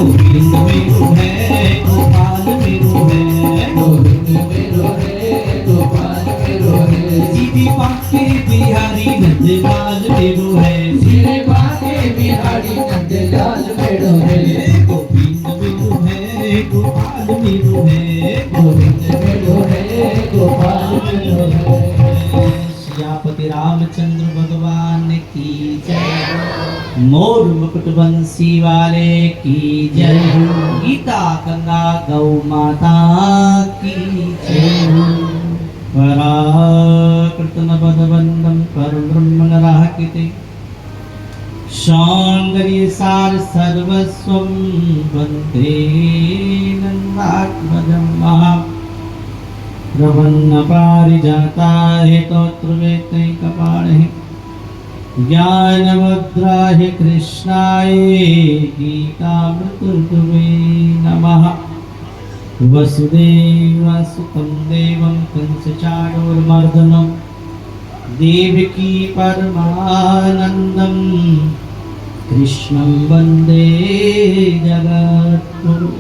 गोविंद मेरो है गोपाल मेरो है, गोविंद मेरो है गोपाल मेरो है, सीधी बाके बिहारी नंदलाल मेरो है, सीधे बाके बिहारी नंदलाल मेरो है, गोविंद मेरो है गोपाल मेरो है, गोविंद मेरो है गोपाल मेरो है। सियापति रामचंद्र भगवान की जय, मोर मुकुट बंसी वाले की जय, गीता गंगा गौ माता की जय। पराकृतन पदबंदम पर ब्रह्म नराकिते, सौंदर्य सार सर्वस्वं वन्दे नन्दात्मजं महा, प्रपन्न पारिजाताय तोत्रवेत्ते कपाणे, ज्ञानमुद्राय कृष्णाय गीतामृतर्तुवे नमः। वसुदेवसुतं देवं कंसचाणूरमर्दनं, देवकी परमानन्दं कृष्णं वन्दे जगद्गुरुं।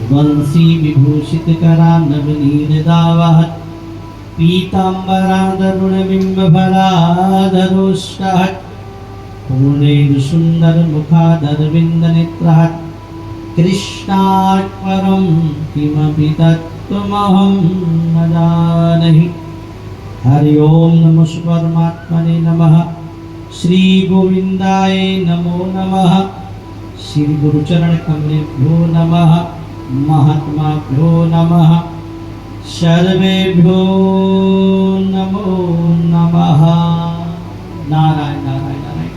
वंशी विभूषितकरान्नवनीरदावहत्, पीताम्बरादरुणबिम्बफलाधरोष्टहत्, पूर्णैर्सुन्दरमुखादरविन्दनेत्रहत्, कृष्णात् परं किमपि तत्त्वमहं न जानामि। हरि ओम नमो परमात्मने नमः, श्री गोविंदाय नमो नमः, श्री गुरुचरण कमलेभ्यो नमः, महात्माभ्यो नमः, सर्वेभ्यो नमो नमः। नारायण नारायण नारायण।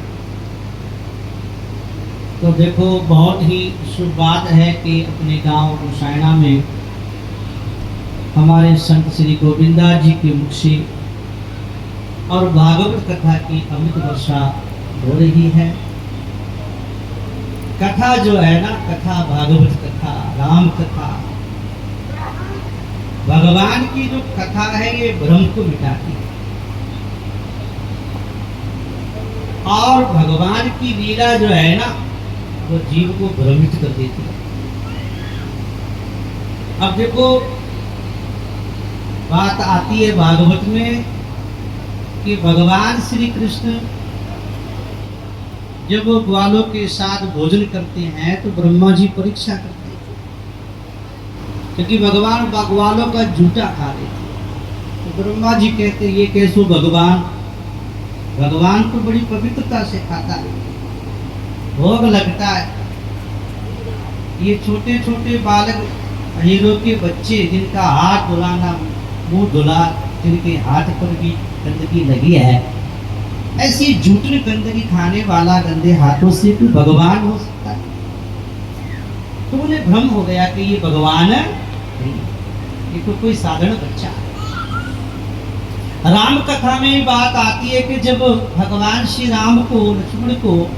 तो देखो बहुत ही शुभ बात है कि अपने गांव गोसाइना में हमारे संत श्री गोविंदा जी के मुख से और भागवत कथा की अमृत वर्षा हो रही है। कथा जो है ना, कथा भागवत कथा, राम कथा, भगवान की जो कथा है ये भ्रम को मिटाती है और भगवान की लीला जो है ना वो जीव को भ्रमित कर देती है। अब देखो बात आती है भागवत में कि भगवान श्री कृष्ण जब वो ग्वालों के साथ भोजन करते हैं तो ब्रह्मा जी परीक्षा करते हैं, क्योंकि भगवान ग्वालों का जूठा खा लेते हैं। तो ब्रह्मा जी कहते ये कैसो भगवान, भगवान तो बड़ी पवित्रता से खाता है, भोग लगता है। ये छोटे छोटे बालक हीरो के बच्चे जिनका हाथ धुलाना, मुंह धुला, जिनके हाथ पर भी गंदगी लगी है, ऐसी जूठन गंदगी खाने वाला गंदे हाथों से कोई भगवान हो सकता है? तो उन्हें भ्रम हो गया कि ये भगवान है, ये तो कोई साधारण बच्चा है। राम कथा में बात आती है कि जब भगवान श्री राम को, लक्ष्मण को,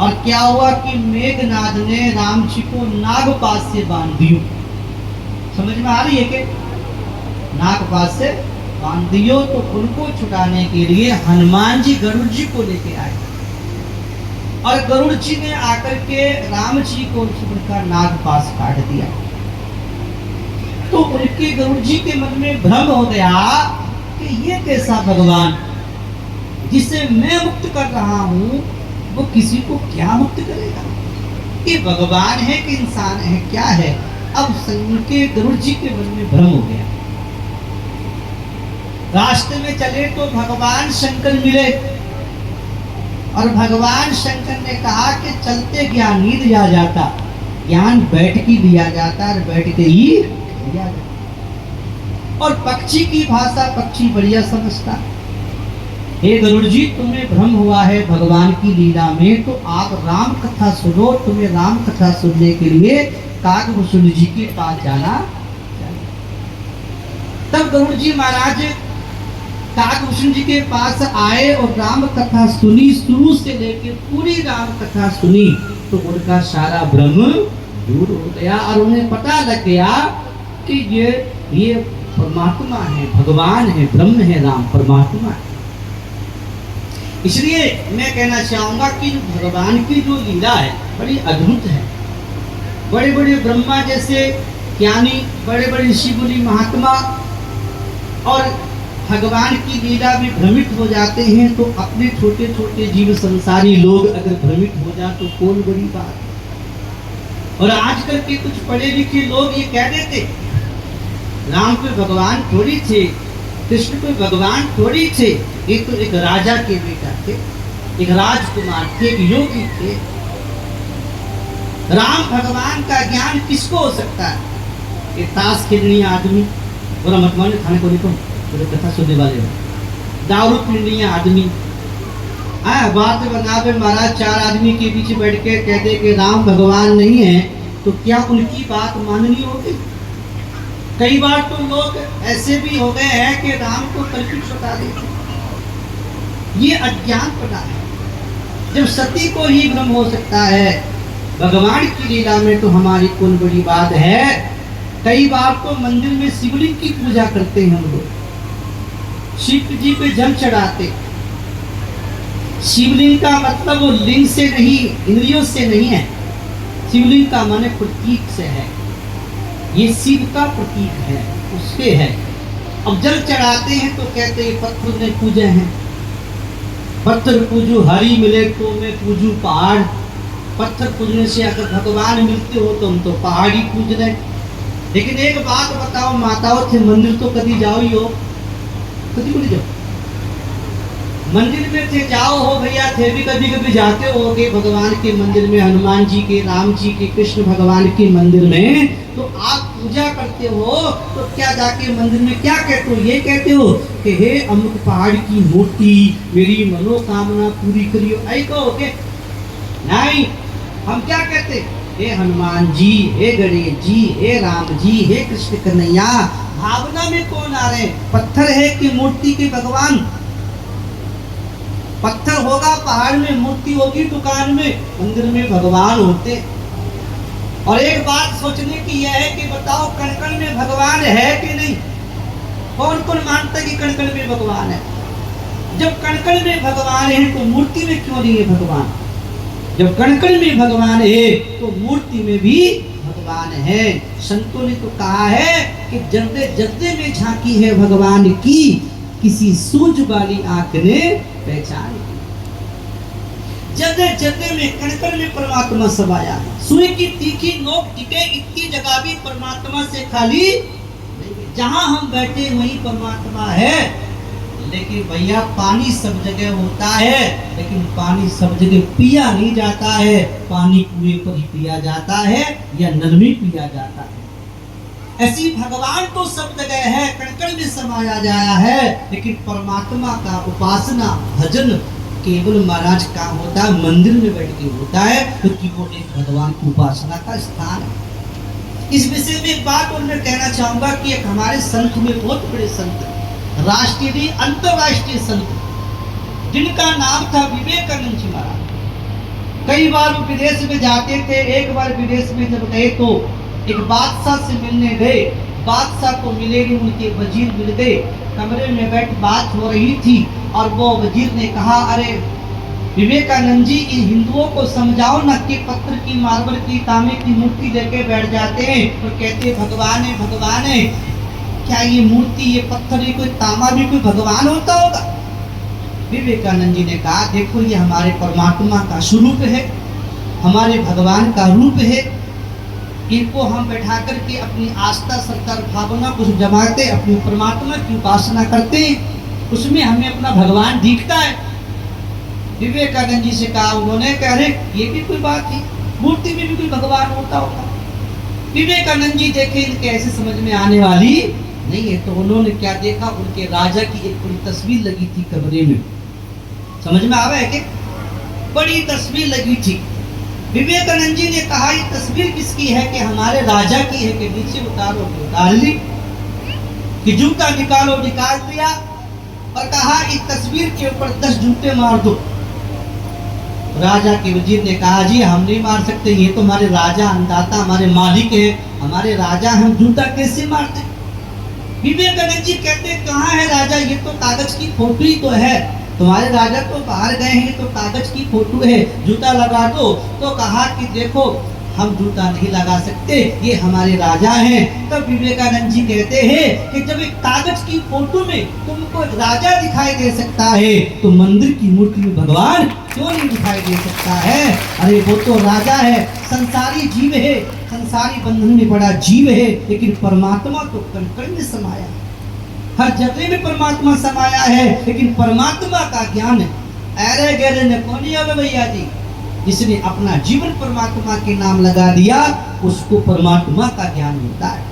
और क्या हुआ कि मेघनाद ने राम जी को नागपाश से बांध दियो। समझ में आ रही है कि नागपाश से बांध दियो। तो उनको छुड़ाने के लिए हनुमान जी गरुड़ जी को लेके आए और गरुड़ जी ने आकर के राम जी को उनका नागपाश काट दिया। तो उनके गरुड़ जी के मन में भ्रम हो गया कि ये कैसा भगवान जिसे मैं मुक्त कर रहा हूं वो किसी को क्या मुक्त करेगा? ये भगवान है कि इंसान है, क्या है? अब उनके गरुड़ जी के मन में भ्रम हो गया। रास्ते में चले तो भगवान शंकर मिले और भगवान शंकर ने कहा कि चलते ज्ञान नहीं दिया जाता, ज्ञान बैठ के दिया जाता और बैठ के ही दिया जाता। और पक्षी की भाषा पक्षी बढ़िया समझता। हे गरुड़ जी, तुम्हें भ्रम हुआ है भगवान की लीला में, तो आप राम कथा सुनो। तुम्हें राम कथा सुनने के लिए काकभूषण जी के पास जाना। तब गरुड़ जी महाराज काकभूषण जी के पास आए और राम कथा सुनी, शुरू से लेकर पूरी राम कथा सुनी। तो उनका सारा भ्रम दूर हो गया और उन्हें पता लग गया कि ये परमात्मा है, भगवान है, ब्रह्म है, राम परमात्मा है। इसलिए मैं कहना चाहूंगा कि भगवान की जो लीला है बड़ी अद्भुत है। बड़े बड़े ब्रह्मा जैसे ज्ञानी, बड़े बड़े ऋषि मुनि महात्मा और भगवान की लीला में भ्रमित हो जाते हैं, तो अपने छोटे छोटे जीव संसारी लोग अगर भ्रमित हो जाए तो कौन बड़ी बात है। और आजकल के कुछ पढ़े लिखे लोग ये कह देते राम पे भगवान थोड़ी थे, कृष्ण पे भगवान थोड़ी थे, ये तो एक राजा के बेटा थे, एक राजकुमार थे, एक योगी थे। राम भगवान का ज्ञान किसको हो सकता है? ये ताश खेलनी आदमी, और मतमान खाने को देखो कथा सुनने वाले दारू पीनी आदमी, बात बनावे महाराज, चार आदमी के बीच बैठ के कहते कि राम भगवान नहीं है, तो क्या उनकी बात माननी होगी? कई बार तो लोग ऐसे भी हो गए हैं कि राम को कल्पित बता देते। ये अज्ञान पना है। जब सती को ही भ्रम हो सकता है, भगवान की लीला में तो हमारी कौन बड़ी बात है। कई बार तो मंदिर में शिवलिंग की पूजा करते हैं हम लोग, शिव जी पे जल चढ़ाते। शिवलिंग का मतलब वो लिंग से नहीं, इंद्रियों से नहीं है। शिवलिंग का माने प्रतीक से है, ये शिव का प्रतीक है, उससे है। अब जल चढ़ाते हैं तो कहते हैं पत्थर ने पूजे हैं, पत्थर पूजू हरी मिले तो मैं पूजू पहाड़। पत्थर पूजने से अगर भगवान मिलते हो तो हम तो पहाड़ ही पूज रहे। लेकिन एक बात बताओ माताओं थे, मंदिर तो कभी जाओ ही हो, कभी बोली जाओ मंदिर में थे, जाओ हो भैया, थे भी कभी कभी जाते हो कि भगवान के मंदिर में, हनुमान जी के, राम जी के, कृष्ण भगवान के मंदिर में, तो आप पूजा करते हो तो क्या जाके मंदिर में क्या कहते हो? ये कहते हो कि हे अमुक पहाड़ की मूर्ति मेरी मनोकामना पूरी करियो, ऐ कहो के नहीं। हम क्या कहते? हे हनुमान जी, हे गणेश जी, हे राम जी, हे कृष्ण कन्हैया। भावना में कौन आ रहे? पत्थर है कि मूर्ति के भगवान? पत्थर होगा पहाड़ में, मूर्ति होगी दुकान में, मंदिर में भगवान होते। और एक बात सोचने की यह है कि बताओ कण-कण में भगवान है कि नहीं? कौन कौन मानता है कि कण-कण में भगवान है? जब कण-कण में भगवान है तो मूर्ति में क्यों नहीं है भगवान? जब कण-कण में भगवान है तो मूर्ति में भी भगवान है। संतों ने तो कहा है कि जल्दे जल्दे में झांकी है भगवान की, किसी सूझ वाली आंख ने पहचान की। जल्दे जल्दे में कण-कण में परमात्मा समाया है। सुई की तीखी नोक टिके इतनी जगह भी परमात्मा से खाली नहीं। जहां हम बैठे वहीं परमात्मा है। लेकिन भैया पानी सब जगह होता है, लेकिन पानी सब जगह पिया नहीं जाता है। पानी कुएं पर ही पिया जाता है या नल में पिया जाता है। ऐसी भगवान तो सब जगह है, कण-कण में समाया जाया है, लेकिन परमात्मा का उपासना भजन केवल महाराज का होता है, मंदिर में बैठ के होता है, क्योंकि वो एक भगवान की उपासना का स्थान है। इस विषय में एक बात और मैं कहना चाहूंगा कि एक हमारे संत में बहुत बड़े संत, राष्ट्रीय अंतरराष्ट्रीय संत, जिनका नाम था विवेकानंद जी महाराज। कई बार वो विदेश में जाते थे। एक बार विदेश में जब गए तो एक बादशाह से मिलने गए। बादशाह को मिले नहीं, उनके वजीर मिल गए। कमरे में बैठ बात हो रही थी और वो वजीर ने कहा, अरे विवेकानंद जी, इन हिंदुओं को समझाओ ना कि पत्थर की, मार्बल की, तांबे की मूर्ति लेके बैठ जाते हैं और कहते भगवान है भगवान है। क्या ये मूर्ति, ये पत्थर, ये कोई तांबा भी कोई भगवान होता होगा? विवेकानंद जी ने कहा, देखो ये हमारे परमात्मा का स्वरूप है, हमारे भगवान का रूप है। इनको हम बैठा करके अपनी आस्था, श्रद्धा, भावना कुछ जमाते, अपनी परमात्मा की उपासना करते हैं, उसमें हमें अपना भगवान दिखता है। विवेकानंद जी से कहा, उन्होंने कह रहे ये भी कोई बात थी, मूर्ति में भी कोई भगवान होता होगा। विवेकानंद जी देखे इनके ऐसे समझ में आने वाली नहीं है, तो उन्होंने क्या देखा, उनके राजा की एक बड़ी तस्वीर लगी थी कमरे में। समझ में आ रहा है कि बड़ी तस्वीर लगी थी। विवेकानंद जी ने कहा, ये तस्वीर किसकी है? कि हमारे राजा की है। कि नीचे उतारो, उतार ली। कि जूता निकालो, निकाल दिया। और कहा, इस तस्वीर के ऊपर 10 जूते मार दो। राजा के वजीर ने कहा, जी हम नहीं मार सकते, ये तो हमारे राजा अन्नदाता, हमारे मालिक है, हमारे राजा, हम जूता कैसे मारते? विवेकानंद जी कहते, कहाँ है राजा? ये तो कागज की फोटो ही तो है। तुम्हारे राजा तो बाहर गए हैं तो कागज की फोटो है, जूता लगा दो। तो कहा कि देखो हम जूता नहीं लगा सकते, ये हमारे राजा हैं। तब विवेकानंद जी कहते हैं कि जब एक कागज की फोटो में तुमको राजा दिखाई दे सकता है तो मंदिर की मूर्ति में भगवान क्यों नहीं दिखाई दे सकता है? अरे वो तो राजा है, संसारी जीव है, संसारी बंधन में बड़ा जीव है, लेकिन परमात्मा तो कण कण में समाया है, हर जगह में परमात्मा समाया है। लेकिन परमात्मा का ज्ञान अरे गहरे ने कौन है भैया जी? जिसने अपना जीवन परमात्मा के नाम लगा दिया उसको परमात्मा का ज्ञान होता है।